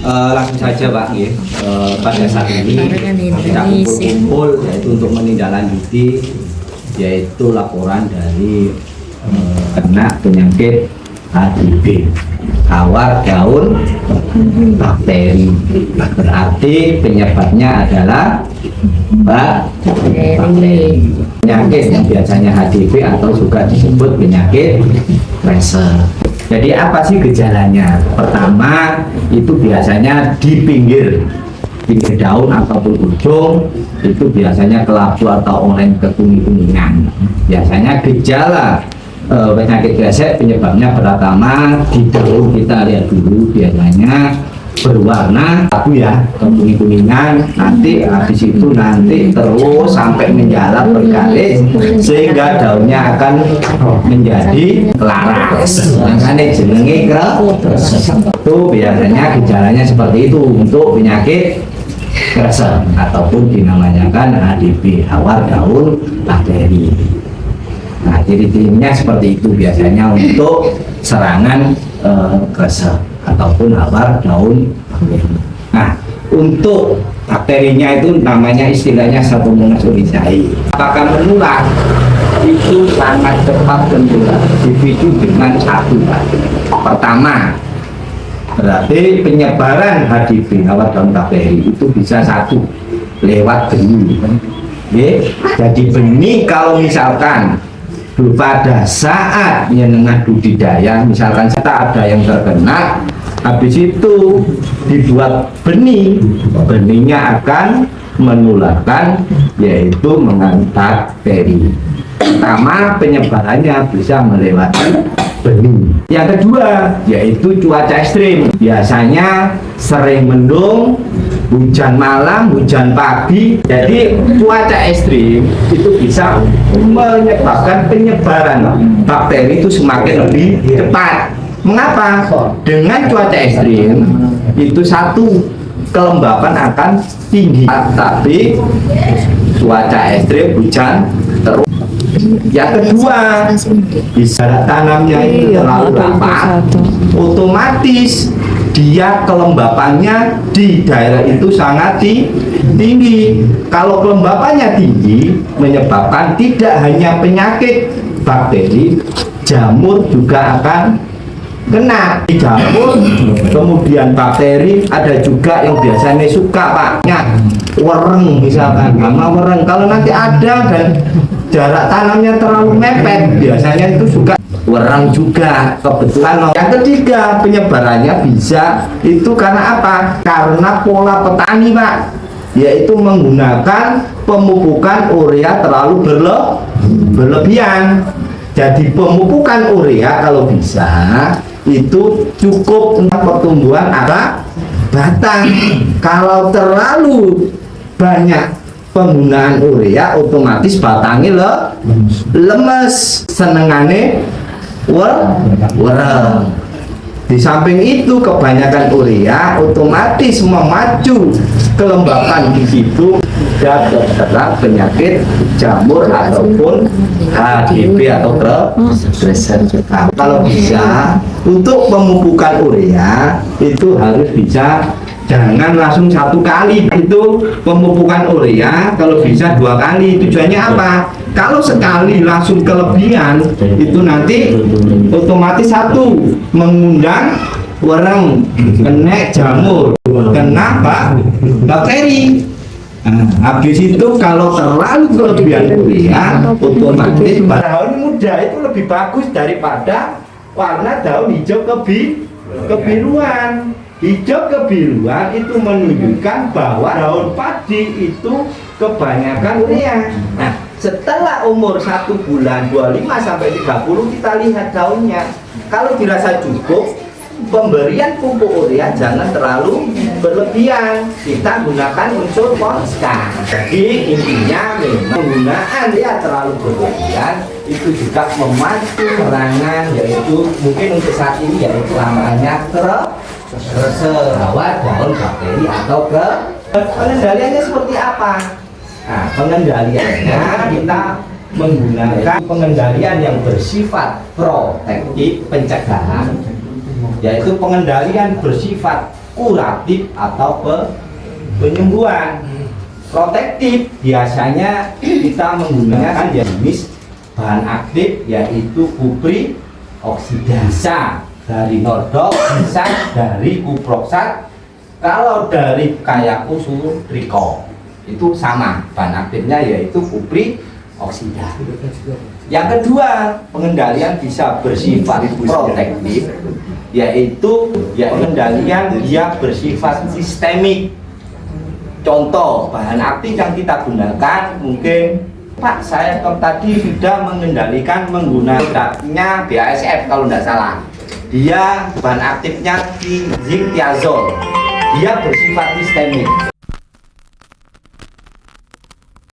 Langsung saja Pak, ya. Pada saat ini kita kumpul yaitu untuk menindaklanjuti yaitu laporan dari kena penyakit HDP, tawar daun bakteri. Berarti penyebabnya adalah bakteri. Penyakit yang biasanya HDP atau juga disebut penyakit Fraser. Jadi apa sih gejalanya? Pertama itu biasanya di pinggir daun ataupun ujung itu biasanya kelabu atau oleng kekuning-kuningan. Biasanya gejala penyakit gresek penyebabnya pertama di daun, kita lihat dulu biasanya berwarna abu ya, kekuning-kuningan, nanti habis itu nanti terus sampai menjalar bergaris sehingga daunnya akan menjadi kelaras, makanya jenenge gresek. Itu biasanya gejalanya seperti itu untuk penyakit gresek ataupun dinamakan HDP, tawar daun bakteri. Nah, ciri-cirinya seperti itu biasanya untuk serangan gresek ataupun tawar daun bakteri. Nah, untuk bakterinya itu namanya istilahnya Pseudomonas oryzae. Apakah menular? Itu sangat cepat menular, dipicu dengan satu. Pertama, berarti penyebaran HDP tawar daun bakteri itu bisa satu lewat benih. Jadi benih kalau misalkan pada saat nyenengah budidaya, misalkan kita ada yang terkena, habis itu dibuat benih, benihnya akan menularkan yaitu mengandung bakteri. Pertama, penyebarannya bisa melewati benih. Yang kedua yaitu cuaca ekstrim, biasanya sering mendung, hujan malam, hujan pagi. Jadi cuaca ekstrim itu bisa menyebabkan penyebaran bakteri itu semakin lebih cepat. Mengapa? Dengan cuaca ekstrim itu satu, kelembapan akan tinggi, tapi cuaca ekstrim hujan terus. Yang kedua, bisa tanamnya itu terlalu lama, otomatis dia kelembapannya di daerah itu sangat tinggi. Kalau kelembapannya tinggi, menyebabkan tidak hanya penyakit bakteri, jamur juga akan kena. Jamur, kemudian bakteri, ada juga yang biasanya suka Pak, wereng misalkan, hama wereng. Kalau nanti ada dan jarak tanamnya terlalu mepet, biasanya itu suka wereng juga. Kebetulan yang ketiga, penyebarannya bisa itu karena apa? Karena pola petani Pak, yaitu menggunakan pemupukan urea terlalu berlebihan. Jadi pemupukan urea kalau bisa itu cukup untuk pertumbuhan akar batang. Kalau terlalu banyak penggunaan urea, otomatis batangnya lemes, senengane wereng. Di samping itu kebanyakan urea otomatis memacu kelembapan di situ dan terkena penyakit jamur ataupun HDP atau Fraser. Kalau bisa untuk pemupukan urea itu harus bisa, jangan langsung satu kali itu pemupukan urea, kalau bisa 2 kali. Tujuannya apa? Kalau sekali langsung kelebihan itu nanti otomatis satu mengundang wereng, kena jamur, kena bakteri. Nah, habis itu kalau terlalu kelebihan urea, otomatis daun muda itu lebih bagus daripada warna daun hijau kebiruan. Hijau kebiruan itu menunjukkan bahwa daun padi itu kebanyakan urea. Nah, setelah umur 1 bulan 25 sampai 30 kita lihat daunnya. Kalau dirasa cukup, pemberian pupuk urea jangan terlalu berlebihan. Kita gunakan unsur fosfat. Jadi intinya memang penggunaan dia terlalu berlebihan itu juga memacu serangan, yaitu mungkin untuk saat ini yaitu namanya tawar daun bakteri atau pengendaliannya seperti apa? Nah, pengendaliannya kita menggunakan pengendalian yang bersifat protektif, pencegahan, yaitu pengendalian bersifat kuratif atau penyembuhan. Protektif biasanya kita menggunakan jenis bahan aktif yaitu kupri oksidasa dari nordok, bisa dari kuproksat. Kalau dari kayak usul triko itu sama bahan aktifnya yaitu kupri oksida. Yang kedua, pengendalian bisa bersifat protektif yaitu pengendalian dia bersifat sistemik. Contoh bahan aktif yang kita gunakan mungkin Pak, saya tadi sudah mengendalikan menggunakannya BASF kalau tidak salah. Dia bahan aktifnya zinc thiazole. Dia bersifat sistemik.